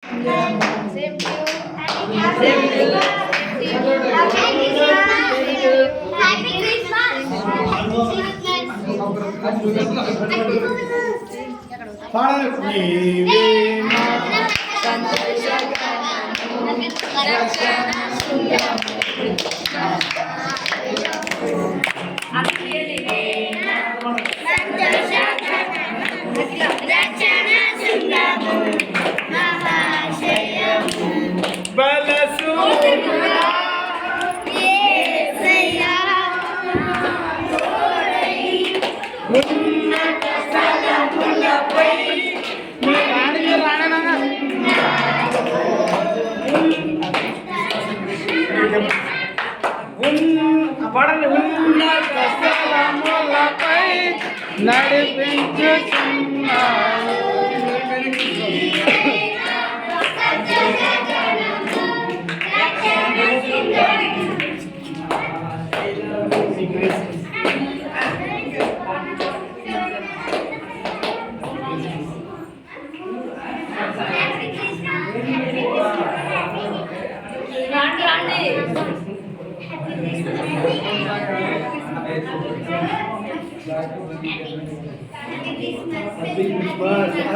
Same to you. Same to you. Happy Christmas. Happy Christmas.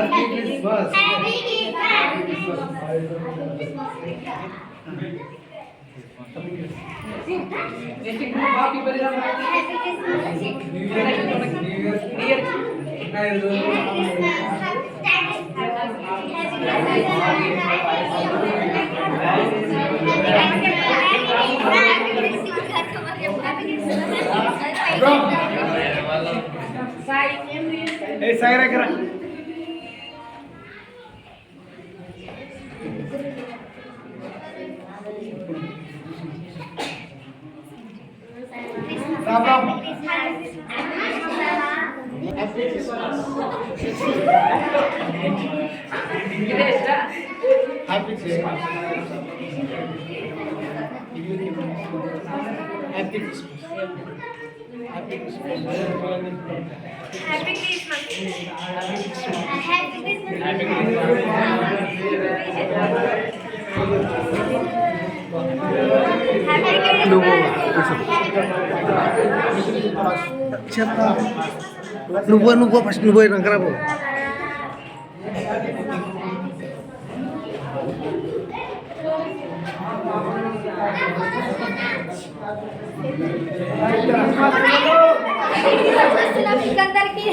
Happy Christmas. Happy Christmas. Happy Christmas. Happy Christmas. Happy నువ్వు first నువ్వు రంకరా బాబు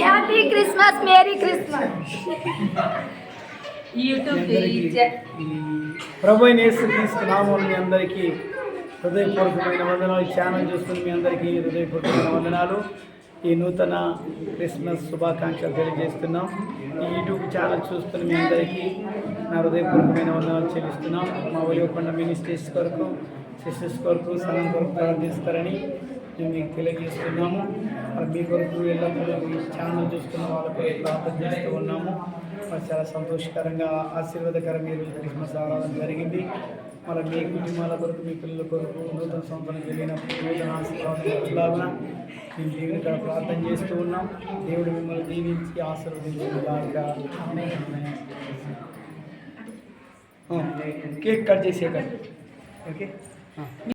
happy Christmas merry Christmas ప్రభు యేసుక్రీస్తు నామమున మీ అందరికీ హృదయపూర్వకమైన వందనాలు. Channel చూస్తున్న మీ అందరికీ హృదయపూర్వకమైన వందనాలు. ఈ నూతన క్రిస్మస్ శుభాకాంక్షలు తెలియజేస్తున్నాం. ఈ యూట్యూబ్ ఛానల్ చూస్తున్న మీ అందరికీ నా హృదయపూర్వకమైన వందనాలు చెల్లిస్తున్నాం. మా ఒలివకొండ మినిస్ట్రీస్ కొరకు, సిస్టర్స్ కొరకు, సంఘం కొరకు ప్రార్థిస్తారని మేము మీకు తెలియజేస్తున్నాము. మీ కొరకు ఎల్లప్పుడూ ఈ ఛానల్ చూస్తున్న వాళ్ళ కొరకు ప్రార్థన చేస్తూ ఉన్నాము. మరి చాలా సంతోషకరంగా ఆశీర్వాదకరంగా ఈరోజు క్రిస్మస్ ఆరాధన జరిగింది. మరి మీ కుటుంబాల కొరకు, మీ పిల్లల కొరకు నూతన సంవత్సరం జరిగినప్పుడు నూతన ఆశీర్వాదాలుగా మేము దేవుని ఇక్కడ ప్రార్థన చేస్తూ ఉన్నాం. దేవుడు మిమ్మల్ని దీవించి ఆశీర్వదించుగాక. కేక్ కట్ చేసే ఓకే.